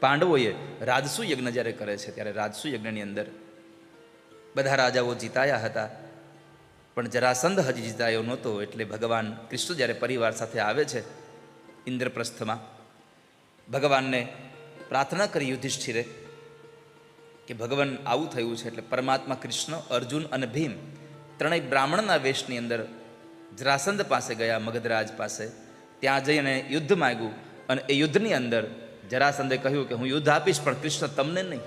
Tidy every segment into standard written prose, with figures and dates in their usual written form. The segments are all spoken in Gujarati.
પાંડવોએ રાજસુ યજ્ઞ જ્યારે કરે છે ત્યારે રાજસુ યજ્ઞની અંદર બધા રાજાઓ જીતાયા હતા, પણ જરાસંધ હજી જીતાયો નહોતો. એટલે ભગવાન કૃષ્ણ જ્યારે પરિવાર સાથે આવે છે ઇન્દ્રપ્રસ્થમાં, ભગવાનને પ્રાર્થના કરી યુધિષ્ઠિરે કે ભગવાન આવું થયું છે. એટલે પરમાત્મા કૃષ્ણ, અર્જુન અને ભીમ ત્રણેય બ્રાહ્મણના વેશની અંદર જરાસંધ પાસે ગયા, મગધરાજ પાસે. ત્યાં જઈને યુદ્ધ માગ્યું અને એ યુદ્ધની અંદર જરાસંધે કહ્યું કે હું યુદ્ધ આપીશ, પણ કૃષ્ણ તમને નહીં,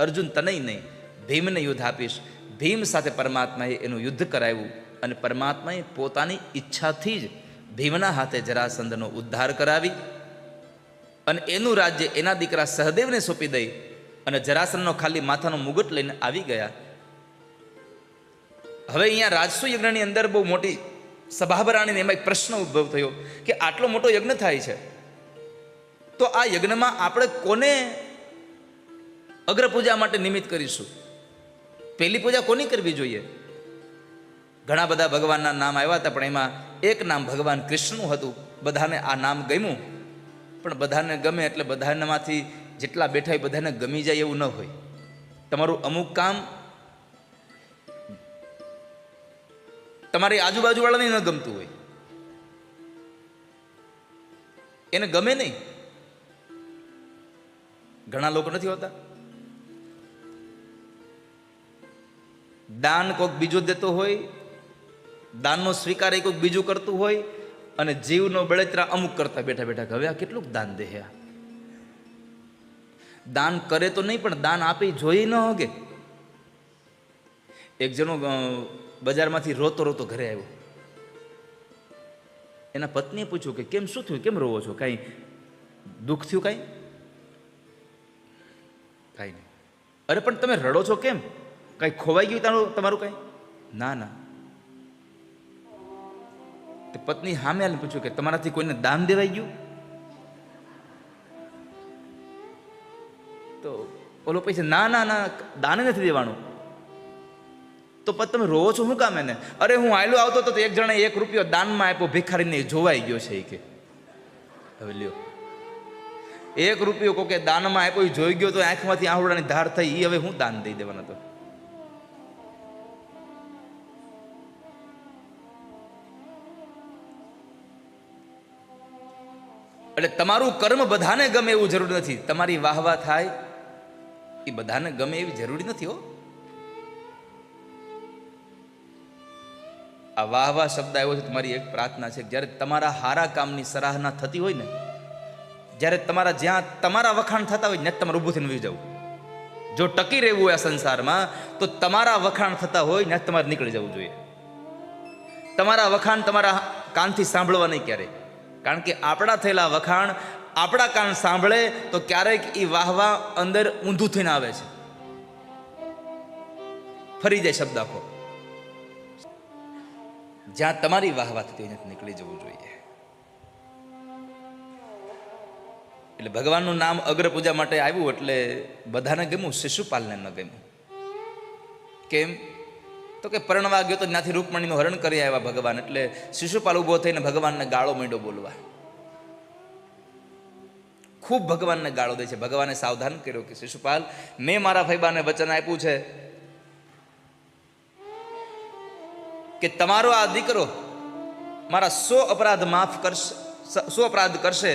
અર્જુન તને નહીં, ભીમને યુદ્ધ આપીશ. ભીમ સાથે પરમાત્માએ એનું યુદ્ધ કરાવ્યું અને પરમાત્માએ પોતાની ઈચ્છાથી જ ભીમના હાથે જરાસંધનો ઉદ્ધાર કરાવી અને એનું રાજ્ય એના દીકરા સહદેવને સોંપી દઈ અને જરાસંધનો ખાલી માથાનો મુગટ લઈને આવી ગયા. હવે અહીંયા રાજસુ યજ્ઞની અંદર બહુ મોટી સભા ભરાણીને એમાં એક પ્રશ્ન ઉદ્ભવ થયો કે આટલો મોટો યજ્ઞ થાય છે તો આ યજ્ઞમાં આપણે કોને અગ્રપૂજા માટે નિમિત્ત કરીશું? પહેલી પૂજા કોની કરવી જોઈએ? ઘણા બધા ભગવાનના નામ આવ્યા હતા, પણ એમાં એક નામ ભગવાન કૃષ્ણનું હતું. બધાને આ નામ ગમ્યું, પણ બધાને ગમે એટલે બધાનામાંથી જેટલા બેઠા હોય બધાને ગમી જાય એવું ન હોય. તમારું અમુક કામ તમારી આજુબાજુવાળાને ન ગમતું હોય, એને ગમે નહીં. ઘણા લોકો નથી હોતા, દાન કોઈક બીજો દેતો હોય, દાનનો સ્વીકાર એ કોઈક બીજું કરતું હોય, અને જીવનો બળતરા અમુક કરતા બેઠા બેઠા હવે આ કેટલું દાન દે. દાન કરે તો નહીં, પણ દાન આપી જોઈ ન હોગે. એક જણો બજારમાંથી રોતો રોતો ઘરે આવ્યો. એના પત્નીએ પૂછ્યું કે કેમ, શું થયું, કેમ રોવો છો, કાંઈ દુઃખ થયું? કાંઈ કાંઈ નહીં. અરે પણ તમે રડો છો કેમ, કાંઈ ખોવાઈ ગયું તમારું કાંઈ? ના ના. તે પત્ની સામે આવીને પૂછ્યું કે તમારાથી કોઈને દાન દેવાઈ ગયું? તો ઓલો પૈસા ના ના ના, દાન નથી દેવાનું. તો પછી તમે રોવો છો શું કામ એને? અરે હું આયલો આવતો તો એક જણે 1 રૂપિયો દાનમાં આપ્યો, ભિખારીને જોવાઈ ગયો છે કે. હવે લ્યો, 1 રૂપિયો કોકે દાનમાં આપ્યો, જોઈ ગયો તો આંખમાંથી આહુડાની ધાર થઈ, એ હવે હું દાન દઈ દેવાના? તો એટલે તમારું કર્મ બધાને ગમે એવું જરૂરી નથી. તમારી વાહવા થાય એ બધાને ગમે એવી જરૂરી નથી હો. આ વાહવા શબ્દ આવ્યો છે, તમારી એક પ્રાર્થના છે, જ્યારે તમારા હારા કામની સરાહના થતી હોય ને, જ્યારે તમારા જ્યાં તમારા વખાણ થતા હોય ને તમારે ઊભું થઈને વી જવું. જો ટકી રહેવું હોય આ સંસારમાં તો તમારા વખાણ થતા હોય ને તમારે નીકળી જવું જોઈએ. તમારા વખાણ તમારા કાનથી સાંભળવા નહીં ક્યારેય, કારણ કે આપણા થયેલા વખાણ આપણા કાન સાંભળે તો ક્યારેક એ વાહવા અંદર ઊંધું થઈને આવે છે, ફરી જાય શબ્દ આખો. જ્યાં તમારી વાહવા થતી હોય નીકળી જવું જોઈએ. એટલે ભગવાનનું નામ અગ્ર પૂજા માટે આવ્યું એટલે બધાને ગમ્યું, શિશુપાલને ન ગમ્યું. કેમ? તો કે પરણવા ગયો તો ત્યાંથી રૂકમણીનું હરણ કરી આવ્યા ભગવાન. એટલે શિશુપાલ ઊભો થઈને ભગવાનને ગાળો માંડ્યો બોલવા. ખૂબ ભગવાનને ગાળો દે છે. ભગવાને સાવધાન કર્યો કે શિશુપાલ, મેં મારા ભાઈબાને વચન આપ્યું છે કે તમારો આ દીકરો મારા 100 અપરાધ માફ કરશે, 100 અપરાધ કરશે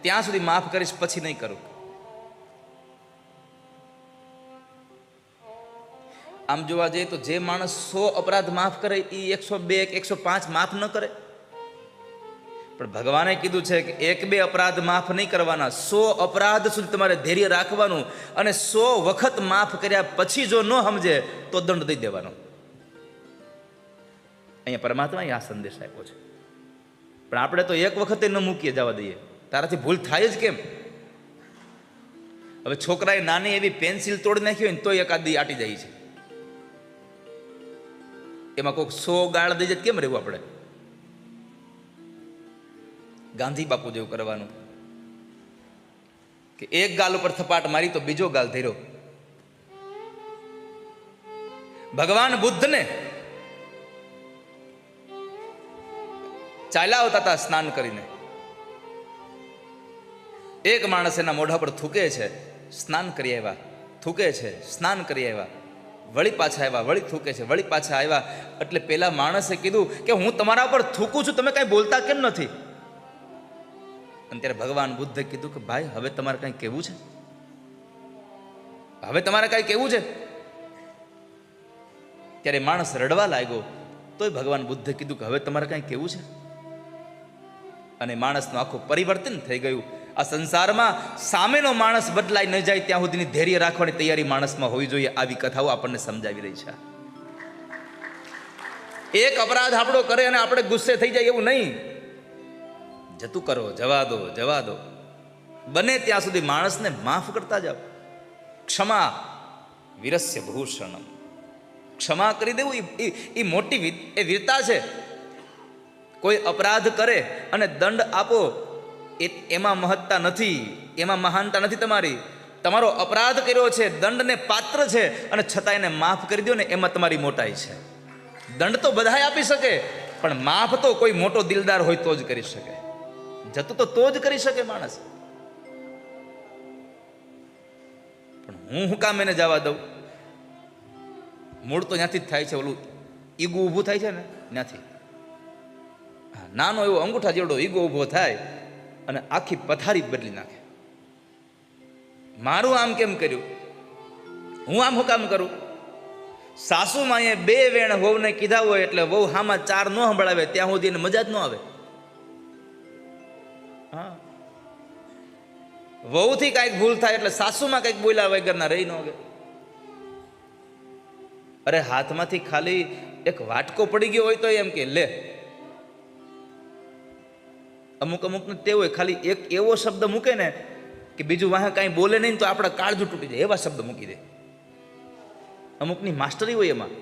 ત્યાં સુધી માફ કરીશ, પછી નહીં કરું. આમ જોવા જઈએ તો જે માણસ 100 અપરાધ માફ કરે એ 102 105 માફ ન કરે. પણ ભગવાને કીધું છે કે 1-2 અપરાધ માફ નહીં કરવાના, 100 અપરાધ સુધી તમારે ધૈર્ય રાખવાનું, અને 100 વખત માફ કર્યા પછી જો ન સમજે તો દંડ દઈ દેવાનો. અહીંયા પરમાત્માએ આ સંદેશ આપ્યો છે. પણ આપણે તો એક વખતે ન મૂકીએ, જવા દઈએ. તારાથી ભૂલ થાય જ કેમ? હવે છોકરાએ નાની એવી પેન્સિલ તોડી નાખી હોય ને તો એકાદી આટી જાય છે. એમાં કોઈક 100 ગાળ દઈ જાય કેમ રહેવું આપણે? ગાંધી બાપુ જેવું કરવાનું કે એક ગાલ ઉપર થપાટ મારી તો બીજો ગાલ ધર્યો. ભગવાન બુદ્ધને ચાલ્યા આવતા હતા સ્નાન કરીને, એક માણસ એના મોઢા પર થૂકે છે, સ્નાન કરી આવ્યા, થૂકે છે, સ્નાન કરી આવ્યા, વળી પાછા આવ્યા, વળી થૂકે છે, વળી પાછા આવ્યા. એટલે પેલા માણસે કીધું કે હું તમારા પર થૂકું છું, તમે કાંઈ બોલતા કેમ નથી? અને ત્યારે ભગવાન બુદ્ધે કીધું કે ભાઈ હવે તમારે કાંઈ કહેવું છે? હવે તમારે કાંઈ કહેવું છે? ત્યારે માણસ રડવા લાગ્યો. તોય ભગવાન બુદ્ધે કીધું કે હવે તમારે કાંઈ કહેવું છે? અને માણસનું આખું પરિવર્તન થઈ ગયું. આ સંસારમાં સામેનો માણસ બદલાઈ ન જાય ત્યાં સુધીની ધૈર્ય રાખવાની તૈયારી માણસમાં હોવી જોઈએ. આવી કથાઓ આપણને સમજાવી રહી છે. એક અપરાધ આપણો કરે અને આપણે ગુસ્સે થઈ જાય એવું નહીં. જતું કરો, જવા દો, જવા દો. બને ત્યાં સુધી માણસને માફ કરતા જાઓ. ક્ષમા વીરસ્ય ભૂષણમ. ક્ષમા કરી દેવું એ મોટી વીરતા છે. કોઈ અપરાધ કરે અને દંડ આપો એમાં મહત્તા નથી, એમાં મહાનતા નથી તમારી. તમારો અપરાધ કર્યો છે, દંડને પાત્ર છે, અને છતાં એને માફ કરી દો ને એમાં તમારી મોટાઈ છે. દંડ તો બધાય આપી શકે, પણ માફ તો કોઈ મોટો દિલદાર હોય તો જ કરી શકે. જતું તો જ કરી શકે માણસ. પણ હું કામ એને જવા દઉં? મૂળ તો ત્યાંથી જ થાય છે. ઓલું ઈગો ઊભું થાય છે ને ત્યાંથી. નાનો એવો અંગૂઠા જેવડો ઈગો ઊભો થાય અને આખી પથારી બદલી નાખે. મારું આમ કેમ કર્યું, હું આમ હું કામ કરું? સાસુમાં એ 2 વેણ વહુને કીધા હોય એટલે વહુ હામાં 4 ન સંભળાવે ત્યાં સુધી એને મજા જ ન આવે. હા, વહુથી કાંઈક ભૂલ થાય એટલે સાસુમાં કંઈક બોલ્યા વગરના રહી ન ગયો. અરે હાથમાંથી ખાલી એક વાટકો પડી ગયો હોય તો એમ કે લે. અમુક ને તે હોય ખાલી એક એવો શબ્દ મૂકે ને કે બીજું વાહ કાંઈ બોલે નહીં તો આપણા કાળજું તૂટી જાય એવા શબ્દ મૂકી દે. અમુકની માસ્ટરી હોય એમાં.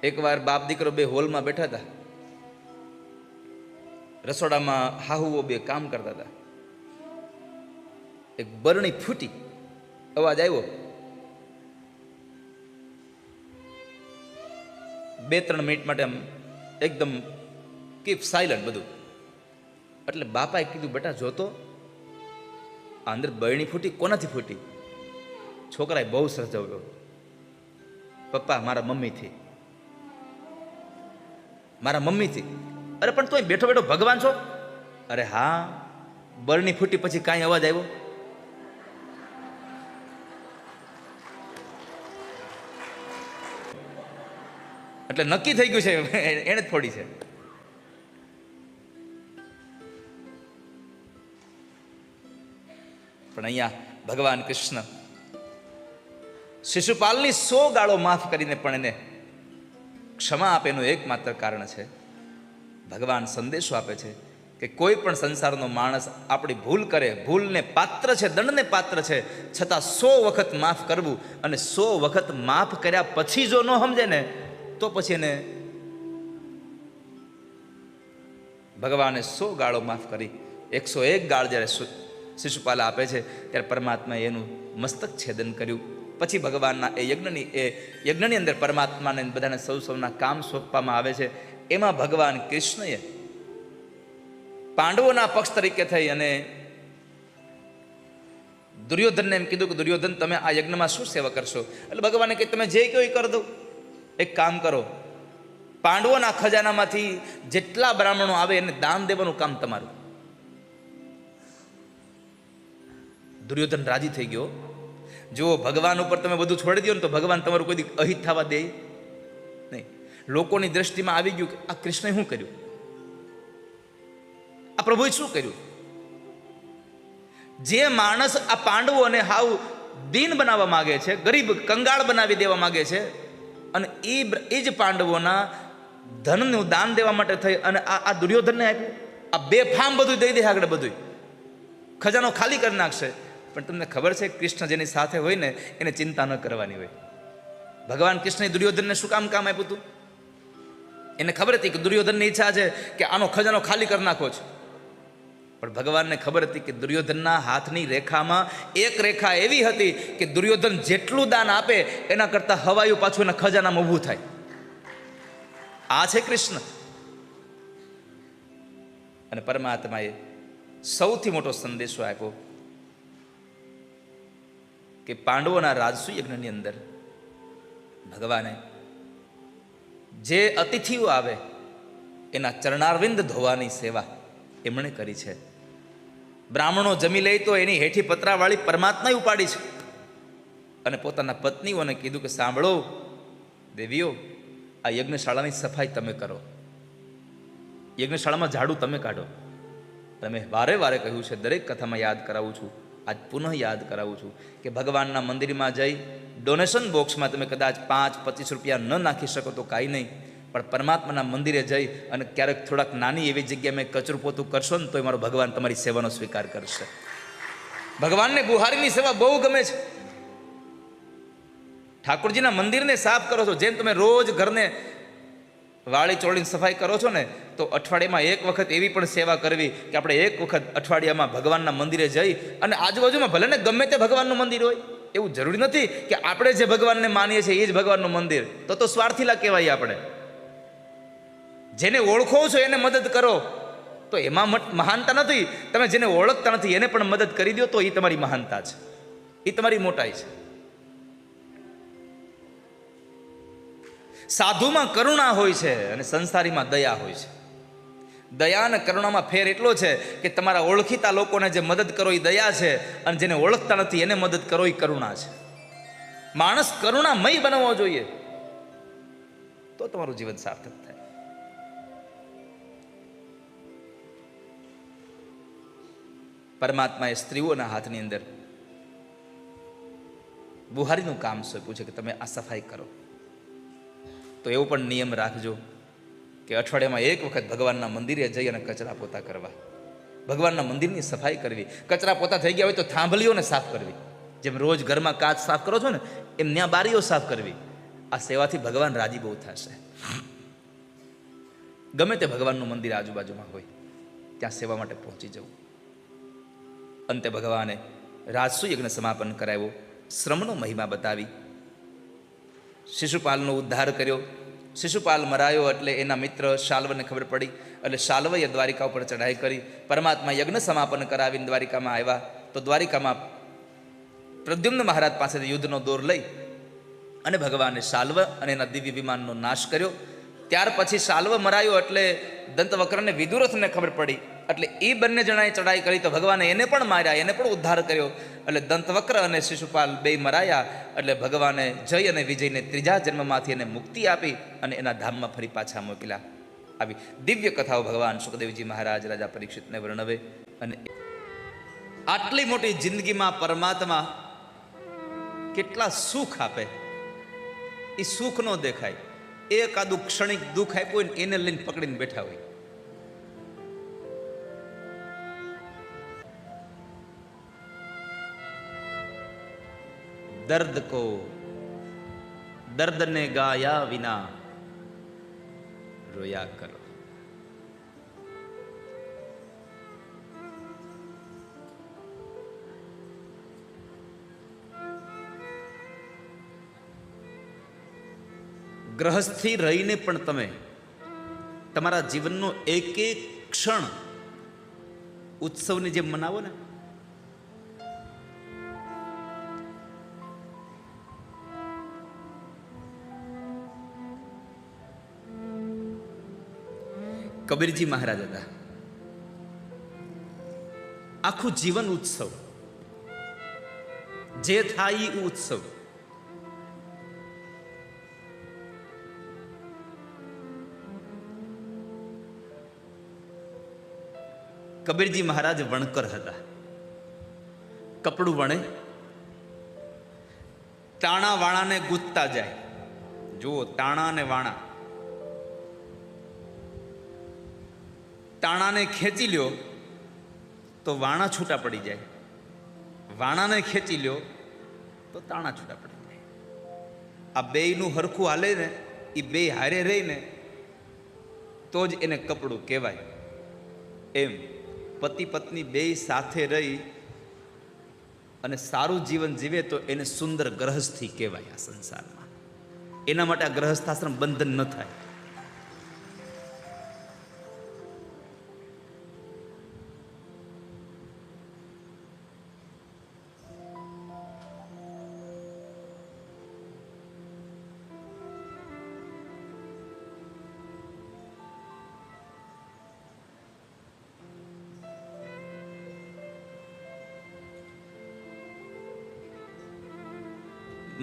એકવાર બાપ દીકરો 2 હોલમાં બેઠા હતા. રસોડામાં હાહુઓ 2 કામ કરતા હતા. એક બરણી ફૂટી, અવાજ આવ્યો. 2-3 મિનિટ માટે આમ એકદમ કીપ સાયલન્ટ બધું. એટલે બાપાએ કીધું બેટા જોતો આ અંદર બરણી ફૂટી, કોનાથી ફૂટી? છોકરાએ બહુ સર્જાવ્યો, પપ્પા મારા મમ્મીથી, મારા મમ્મીથી. અરે પણ તું બેઠો બેઠો ભગવાન છો? અરે હા, બરણી ફૂટી પછી કાંઈ અવાજ આવ્યો? એટલે નક્કી થઈ ગયું છે એને જ ફોડી છે. પણ અહીંયા ભગવાન કૃષ્ણ શિશુપાલની 100 ગાળો માફ કરીને પણ એને ક્ષમા આપેનું એકમાત્ર કારણ છે. ભગવાન સંદેશો આપે છે કે કોઈ પણ સંસારનો માણસ આપણી ભૂલ કરે, ભૂલને પાત્ર છે, દંડને પાત્ર છે, છતાં 100 વખત માફ કરવું. અને 100 વખત માફ કર્યા પછી જો ન સમજે ને તો પછી એને ભગવાને 100 ગાળો માફ કરી. 101 ગાળ જ્યારે શિશુપાલ આપે છે ત્યારે પરમાત્માએ એનું મસ્તક છેદન કર્યું. પછી ભગવાનના એ યજ્ઞની અંદર પરમાત્માને બધાને સૌના કામ સોંપવામાં આવે છે. એમાં ભગવાન કૃષ્ણએ પાંડવોના પક્ષ તરીકે થઈ અને દુર્યોધનને એમ કીધું કે દુર્યોધન તમે આ યજ્ઞમાં શું સેવા કરશો? એટલે ભગવાને કે તમે જે કહો એ કરી દો. એક કામ કરો, પાંડવોના ખજાનામાંથી જેટલા બ્રાહ્મણો આવે એને દાન દેવાનું કામ તમારું. દુર્યોધન રાજી થઈ ગયો. જો ભગવાન ઉપર તમે બધું છોડી દો ને તો ભગવાન તમારું કોઈ દી અહિત થવા દે નહીં. લોકોની દ્રષ્ટિમાં આવી ગયું કે આ કૃષ્ણએ શું કર્યું, આ પ્રભુએ શું કર્યું? જે માણસ આ પાંડવોને હાવ દીન બનાવવા માંગે છે, ગરીબ કંગાળ બનાવી દેવા માંગે છે, અને એ જ પાંડવોના ધનનું દાન દેવા માટે થઈ અને આ દુર્યોધનને આપ્યું. આ બેફામ બધું દઈ દે આગળ, બધું ખજાનો ખાલી કરી નાખશે. પણ તમને ખબર છે કૃષ્ણ જેની સાથે હોય ને એને ચિંતા ન કરવાની હોય. ભગવાન કૃષ્ણએ દુર્યોધનને શું કામ આપ્યું હતું? એને ખબર હતી કે દુર્યોધનની ઈચ્છા છે કે આનો ખજાનો ખાલી કરી નાખો છે. પણ ભગવાનને ખબર હતી કે દુર્યોધનના હાથની રેખામાં એક રેખા એવી હતી કે દુર્યોધન જેટલું દાન આપે એના કરતાં હવાયું પાછું એના ખજાનામાં ઊભું થાય. આ છે કૃષ્ણ. અને પરમાત્માએ સૌથી મોટો સંદેશો આપ્યો કે પાંડવોના રાજસુ યજ્ઞની અંદર ભગવાને જે અતિથિઓ આવે એના ચરણારવિંદ ધોવાની સેવા એમણે કરી છે. બ્રાહ્મણો જમી લે તો એની હેઠી પતરાવાળી પરમાત્માએ ઉપાડી છે અને પોતાના પત્નીઓને કીધું કે સાંભળો દેવીઓ, આ યજ્ઞશાળાની સફાઈ તમે કરો, યજ્ઞશાળામાં ઝાડુ તમે કાઢો. તમે વારે વારે કહ્યું છે, દરેક કથામાં યાદ કરાવું છું, આજ પુનઃ યાદ કરાવું છું કે ભગવાનના મંદિરમાં જઈ ડોનેશન બોક્સમાં તમે કદાચ 5-25 રૂપિયા ન નાખી શકો તો કાંઈ નહીં, પણ પરમાત્માના મંદિરે જઈ અને ક્યારેક થોડાક નાની એવી જગ્યાએ મેં કચરું પોતું કરશો ને તો મારો ભગવાન તમારી સેવાનો સ્વીકાર કરશે. ભગવાનને બુહારીની સેવા બહુ ગમે છે. ઠાકોરજીના મંદિરને સાફ કરો છો, જેમ તમે રોજ ઘરને વાળી ચોળીની સફાઈ કરો છો ને, તો અઠવાડિયામાં એક વખત એવી પણ સેવા કરવી કે આપણે એક વખત અઠવાડિયામાં ભગવાનના મંદિરે જઈ અને આજુબાજુમાં ભલે ને ગમે તે ભગવાનનું મંદિર હોય, એવું જરૂરી નથી કે આપણે જે ભગવાનને માનીએ છીએ એ જ ભગવાનનું મંદિર, તો સ્વાર્થીલા કહેવાય. આપણે જેને ઓળખો છો એને મદદ કરો તો એમાં મહાનતા નથી. તમે જેને ઓળખતા નથી એને પણ મદદ કરી દો તો એ તમારી મહાનતા છે, એ તમારી મોટાઈ છે. સાધુમાં કરુણા હોય છે અને સંસારીમાં દયા હોય છે. દયા અને કરુણામાં ફેર એટલો છે કે તમારા ઓળખીતા લોકોને જે મદદ કરો એ દયા છે અને જેને ઓળખતા નથી એને મદદ કરો એ કરુણા છે. માણસ કરુણામય બનવો જોઈએ તો તમારું જીવન સાર્થક થાય. પરમાત્માએ સ્ત્રીઓના હાથની અંદર બુહારીનું કામ સોંપ્યું છે કે તમે આ સફાઈ કરો. તો એવો પણ નિયમ રાખજો કે અઠવાડિયામાં એક વખત ભગવાનના મંદિરે જઈ અને કચરા પોતા કરવા, ભગવાનના મંદિરની સફાઈ કરવી. કચરા પોતા થઈ ગયા હોય તો થાંભલીઓને સાફ કરવી. જેમ રોજ ઘરમાં કાચ સાફ કરો છો ને, એમ ત્યાં બારીઓ સાફ કરવી. આ સેવાથી ભગવાન રાજી બહુ થશે. ગમે તે ભગવાનનું મંદિર આજુબાજુમાં હોય ત્યાં સેવા માટે પહોંચી જવું. અંતે ભગવાને રાજસુ યજ્ઞ સમાપન કરાવ્યો, શ્રમનો મહિમા બતાવી, શિશુપાલનો ઉદ્ધાર કર્યો. શિશુપાલ મરાયો એટલે એના મિત્ર શાલ્વને ખબર પડી, એટલે શાલ્વએ દ્વારિકા ઉપર ચઢાઈ કરી. પરમાત્મા યજ્ઞ સમાપન કરાવીને દ્વારિકામાં આવ્યા તો દ્વારિકામાં પ્રદ્યુમ્ન મહારાજ પાસેથી યુદ્ધનો દોર લઈ અને ભગવાને શાલ્વ અને એના દિવ્ય વિમાનનો નાશ કર્યો. ત્યાર પછી શાલ્વ મરાયો એટલે દંતવક્રને વિદુરથને ખબર પડી, એટલે એ બંને જણાએ ચડાઈ કરી તો ભગવાને એને પણ માર્યા, એને પણ ઉદ્ધાર કર્યો. એટલે દંતવક્ર અને શિશુપાલ બે મરાયા એટલે ભગવાને જય અને વિજયને ત્રીજા જન્મમાંથી એને મુક્તિ આપી અને એના ધામમાં ફરી પાછા મોકલ્યા. આવી દિવ્ય કથાઓ ભગવાન સુખદેવજી મહારાજ રાજા પરીક્ષિતને વર્ણવે. અને આટલી મોટી જિંદગીમાં પરમાત્મા કેટલા સુખ આપે એ સુખ ન દેખાય. એકાદું ક્ષણિક દુઃખ આપ્યું હોય એને લઈને પકડીને બેઠા હોય. દર્દ કો દર્દ ને ગાયા વિના રોયા કરો. ગ્રહસ્થી રહીને પણ તમે તમારા જીવનનો એક એક ક્ષણ ઉત્સવની જેમ મનાવો ને. કબીરજી મહારાજ હતા, આખું જીવન ઉત્સવ, જે થાય એ ઉત્સવ. કબીરજી મહારાજ વણકર હતા, કપડું વણે, તાણા વાણાને ગૂંથતા જાય. જુઓ, તાણા અને વાણા, તાણાને ખેંચી લ્યો તો વાણા છૂટા પડી જાય, વાણાને ખેંચી લ્યો તો તાણા છૂટા પડી જાય. આ બેયનું હરખું હાલે ને, એ બે હારે રહીને તો જ એને કપડું કહેવાય. એમ પતિ પત્ની બે સાથે રહી અને સારું જીવન જીવે તો એને સુંદર ગ્રહસ્થી કહેવાય આ સંસારમાં. એના માટે આ ગ્રહસ્થાશ્રમ બંધન ન થાય.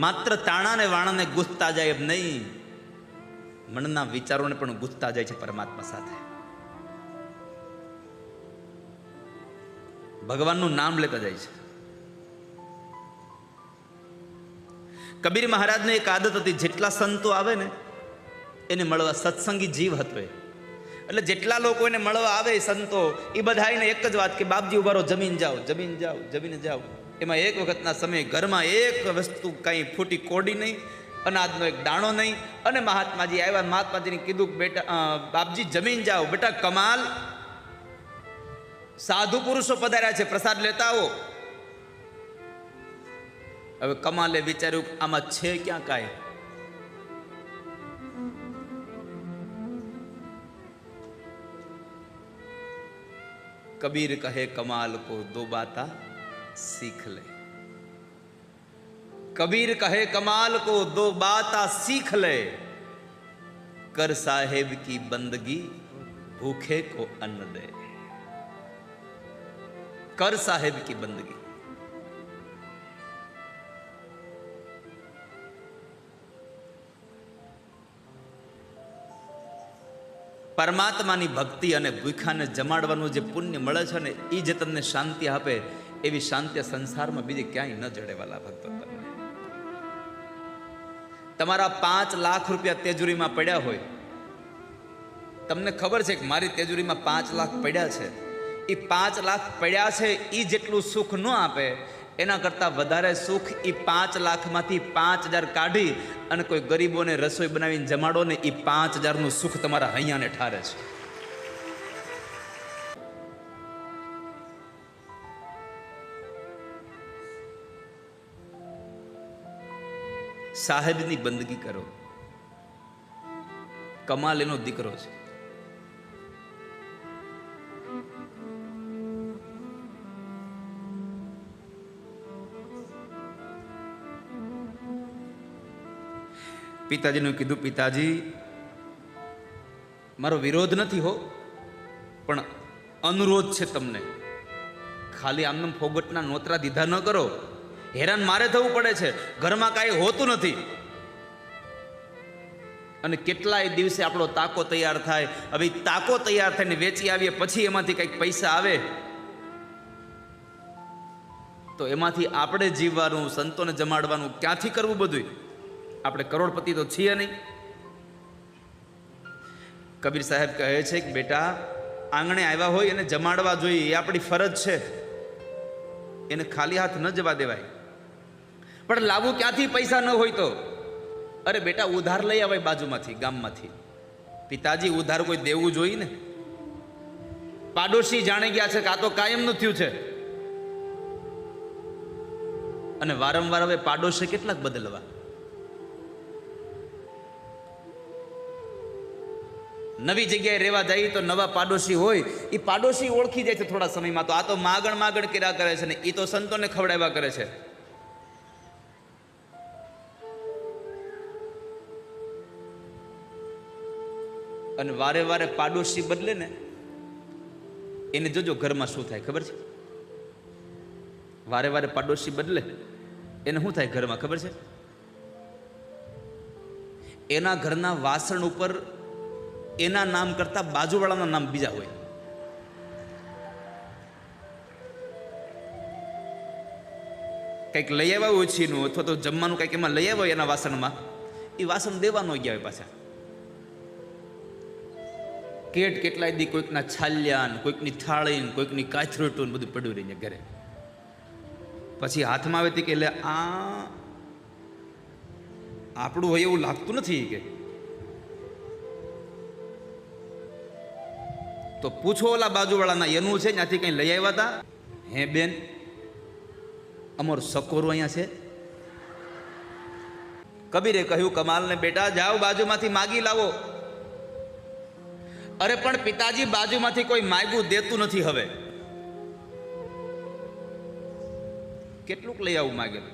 માત્ર તાણા ને વાણાને ગૂંથતા જાય એમ નહીં, મનના વિચારોને પણ ગૂંથતા જાય છે પરમાત્મા સાથે. ભગવાનનું નામ લેતા જાય છે. કબીર મહારાજને એક આદત હતી, જેટલા સંતો આવે ને એને મળવા, સત્સંગી જીવ હતો એ. એટલે જેટલા લોકો એને મળવા આવે સંતો, એ બધાને એક જ વાત કે બાપજી ઉભારો, જમીન જાઓ, જમીન જાઓ, જમીને જાઓ. એમાં એક વખતના સમયે ઘરમાં એક વસ્તુ કંઈ ફૂટી કોડી નહીં, અનાજનો એક દાણો નહીં. અને મહાત્માજી આવ્યા, મહાત્માજીને કીધું બેટા બાપજી જમીન જાઓ. બેટા કમાલ, સાધુ પુરુષો પધાર્યા છે, પ્રસાદ લેતા આવો. હવે કમાલે વિચાર્યું આમાં છે ક્યાં કાંઈ. कबीर कहे कमाल को दो बाता सीख ले. कबीर कहे कमाल को दो बाता सीख ले. कर साहेब की बंदगी भूखे को अन्न दे. कर साहेब की बंदगी. પરમાત્માની ભક્તિ અને ભૂખાને જમાડવાનું જે પુણ્ય મળે છે ને, એ જે તમને શાંતિ આપે, એવી શાંતિ સંસારમાં બીજી ક્યાંય ન જડે વાલા ભક્તો. તમને તમારા 5 લાખ રૂપિયા તેજુરીમાં પડ્યા હોય, તમને ખબર છે કે મારી તેજુરીમાં 5 લાખ પડ્યા છે, એ 5 લાખ પડ્યા છે એ જેટલું સુખ ન આપે, એના કરતાં વધારે સુખ એ 5 લાખમાંથી 5000 કાઢી અને કોઈ ગરીબોને રસોઈ બનાવીને જમાડો ને, એ 5000નું સુખ તમારા હૈયાને ઠારે છે. સાહેબની બંદગી કરો. કમાલ એનો દીકરો છે. પિતાજીને કીધું, પિતાજી મારો વિરોધ નથી હો, પણ અનુરોધ છે તમને. ખાલી આમને ફોગટના નોતરા દીધા ન કરો, હેરાન મારે થવું પડે છે, ઘરમાં કાંઈ હોતું નથી. અને કેટલાય દિવસે આપણો તાકો તૈયાર થાય. હવે તાકો તૈયાર થઈને વેચી આવીએ, પછી એમાંથી કંઈક પૈસા આવે તો એમાંથી આપણે જીવવાનું, સંતોને જમાડવાનું ક્યાંથી કરવું બધું? આપણે કરોડપતિ તો છીએ નહીં. કબીર સાહેબ કહે છે કે બેટા, આંગણે આવ્યા હોય એને જમાડવા જોઈએ, એ આપણી ફરજ છે. એને ખાલી હાથ ન જવા દેવાય. પણ લાવવું ક્યાંથી પૈસા ન હોય તો? અરે બેટા, ઉધાર લઈ આવાય બાજુમાંથી, ગામમાંથી. પિતાજી ઉધાર કોઈ દેવું જોઈએ ને. પાડોશી જાણી ગયા છે કે આ તો કાયમનું થયું છે. અને વારંવાર હવે પાડોશી કેટલાક બદલવા. નવી જગ્યાએ રહેવા જાય તો નવા પાડોશી હોય, એ પાડોશી ઓળખી જાય છે થોડા સમયમાં. તો આ તો માગણ માગણ કર્યા કરે છે ને, એ તો સંતોને ખવડાવ્યા કરે છે. અને વારે વારે પાડોશી બદલે ને, એને જોજો ઘરમાં શું થાય ખબર છે? વારે વારે પાડોશી બદલે એને શું થાય ઘરમાં ખબર છે? એના ઘરના વાસણ ઉપર એના નામ કરતા બાજુવાળાના નામ બીજા હોય. કંઈક લઈ આવ્યા ઓછીનું અથવા તો જમવાનું કંઈક એમાં લઈ આવ્યા એના વાસણમાં, એ વાસણ દેવાનો ગયા હોય પાછા. કેટલાય દી કોઈકના છાલ્યા, કોઈકની થાળી, કોઈકની કાથરોટું બધું પડ્યું રહીને ઘરે. પછી હાથમાં આવે કે એટલે આ આપણું હોય એવું લાગતું નથી કે. તો પૂછો ઓલા બાજુવાળાના, એનું છે ત્યાંથી કંઈ લઈ આવ્યા હતા? હે બેન, અમારું સકોરું અહીંયા છે. કબીરે કહ્યું કમાલને, બેટા જાઓ બાજુમાંથી માગી લાવો. અરે પણ પિતાજી, બાજુમાંથી કોઈ માગ્યું દેતું નથી. હવે કેટલુંક લઈ આવું માગેલું?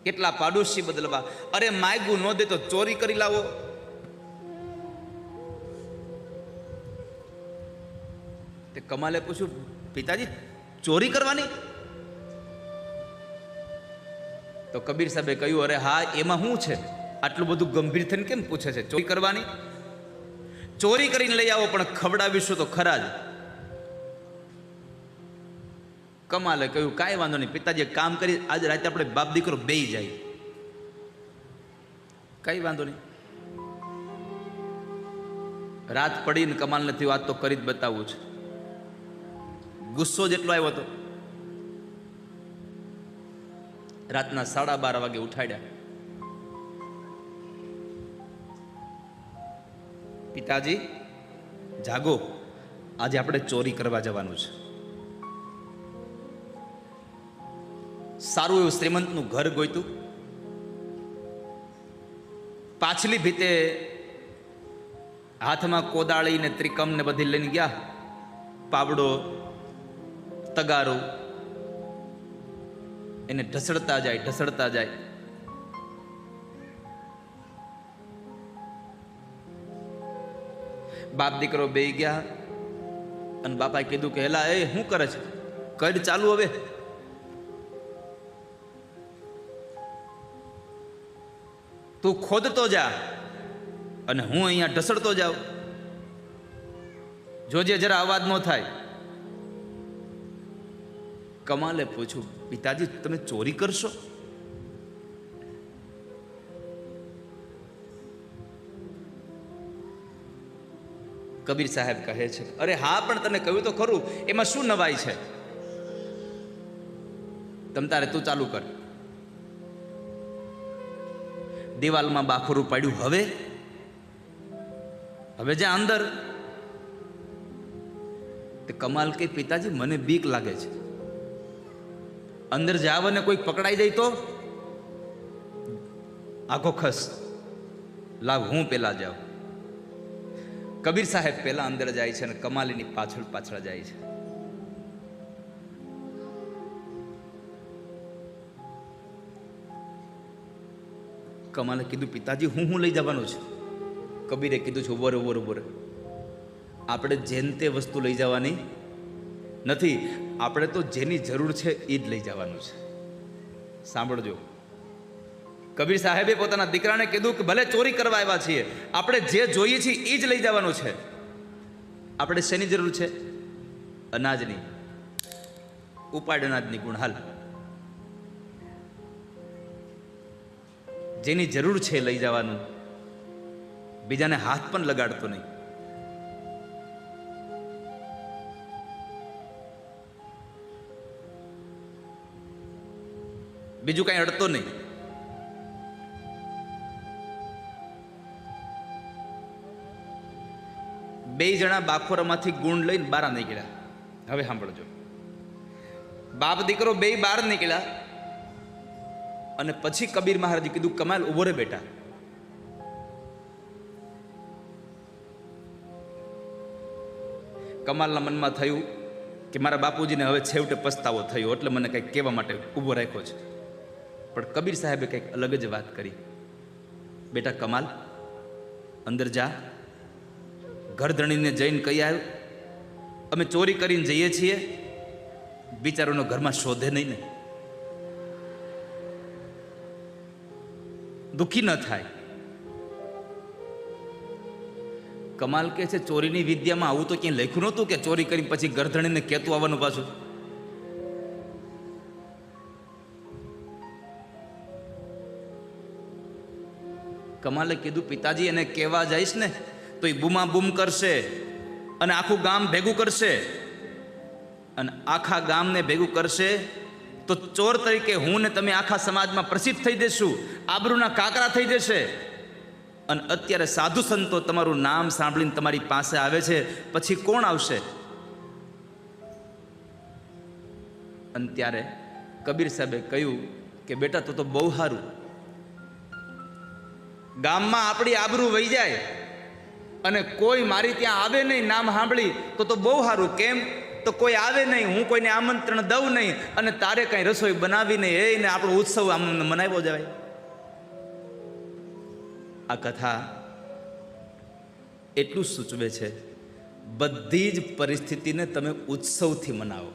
કેટલા પાડોશી બદલવા? અરે માગ્યું ન દે તો ચોરી કરી લાવો. તે કમાલે પૂછ્યું, પિતાજી ચોરી કરવાની? તો કબીર સાહેબે કહ્યું, અરે હા, એમાં શું છે? આટલું બધું ગંભીર થઈને કેમ પૂછે છે? ચોરી કરવાની? ચોરી કરીને લઈ આવો, પણ ખવડાવીશું તો ખરા જ. કમાલે કહ્યું, કાંઈ વાંધો નહીં પિતાજી, કામ કરી આજે રાતે આપણે બાપ દીકરો બેય જાય. કઈ વાંધો નહીં. રાત પડીને કમાલ નથી, વાત તો કરી જ બતાવવું છે. ગુસ્સો જેટલો આવ્યો હતો, રાતના 12:30 વાગે ઉઠાડ્યા. પિતાજી જાગો, આજે આપણે ચોરી કરવા જવાનું છે. સારું એવું શ્રીમંતનું ઘર ગોઈતું. પાછલી ભીતે હાથમાં કોદાળી ને ત્રિકમ ને બધી લઈને ગયા. પાવડો, તગારો, એને ઢસડતા જાય. બાપ દીકરો બે ગયા અને બાપાએ કીધું કે હેલા એ શું કરે છે? કડ ચાલુ હવે. તું ખોદતો જા અને હું અહીંયા ઢસડતો જાઉં. જોજે જરા અવાજ ન થાય. કમાલે પૂછ્યું, પિતાજી તમે ચોરી કરશો? કબીર સાહેબ કહે છે, અરે હા, પણ તને કહ્યું તો ખરું, એમાં શું નવાઈ છે? તમ તારે તું ચાલુ કર. દિવાલમાં બાખોરું પાડ્યું. હવે જ્યાં અંદર. તે કમાલ કે પિતાજી મને બીક લાગે છે. અંદર જાવ અને કોઈ પકડાઈ જાય તો? આખો ખસ. લાવ હું પેલા જાઉં. કબીર સાહેબ પેલા અંદર જાય છે અને કમાલીની પાછળ જાય છે. કમાલે કીધું, પિતાજી હું લઈ જવાનું છે? કબીરે કીધું છે, ઉભો રે. આપણે જેન તે વસ્તુ લઈ જવાની નથી. આપણે તો જેની જરૂર છે એ જ લઈ જવાનું છે. સાંભળજો, કબીર સાહેબે પોતાના દીકરાને કીધું કે ભલે ચોરી કરવા આવ્યા છીએ, આપણે જે જોઈએ છીએ એ જ લઈ જવાનું છે. આપણે શેની જરૂર છે? અનાજની. ઉપાડ અનાજની ગુણ હાલ. જેની જરૂર છે લઈ જવાનું. બીજાને હાથ પણ લગાડતો નહીં. બીજું કઈ અડતો નહીં. બે જણા બાખોરામાંથી ગુણ લઈને બહાર નીકળ્યા. હવે સાંભળજો, બાપ દીકરો બે બહાર નીકળ્યા અને પછી કબીર મહારાજે કીધું, કમાલ ઉભો રે બેટા. કમાલના મનમાં થયું કે મારા બાપુજીને હવે છેવટે પસ્તાવો થયો, એટલે મને કંઈક કહેવા માટે ઊભો રાખ્યો છે. પણ કબીર સાહેબે કંઈક અલગ જ વાત કરી. બેટા કમાલ, અંદર જા. ઘરધણીને જઈને કહી આવ્યો, અમે ચોરી કરીને જઈએ છીએ. બિચારોનો ઘરમાં શોધે નહીં ને, દુઃખી ન થાય. કમાલ કે છે, ચોરીની વિદ્યામાં આવું તો ક્યાંય લખ્યું નહોતું કે ચોરી કરી પછી ઘરધણીને કહેતું આવવાનું પાછું. કમાલે કીધું, પિતાજી એને કહેવા જઈશ ને તો એ બૂમા બૂમ કરશે અને આખું ગામ ભેગું કરશે. અને આખા ગામને ભેગું કરશે તો ચોર તરીકે હું ને તમે આખા સમાજમાં પ્રસિદ્ધ થઈ જશું, આબરૂના કાકરા થઈ જશે. અને અત્યારે સાધુ સંતો તમારું નામ સાંભળીને તમારી પાસે આવે છે, પછી કોણ આવશે? અને ત્યારે કબીર સાહેબે કહ્યું કે બેટા તો બહુ સારું. ગામમાં આપણી આબરૂ વહી જાય અને કોઈ મારી ત્યાં આવે નહીં નામ સાંભળી તો બહુ સારું. કેમ? તો કોઈ આવે નહીં, હું કોઈને આમંત્રણ દઉં નહીં અને તારે કઈ રસોઈ બનાવી નહીં, એને આપણો ઉત્સવ આમ મનાવ્યો જાય. આ કથા એટલું સૂચવે છે, બધી જ પરિસ્થિતિને તમે ઉત્સવથી મનાવો.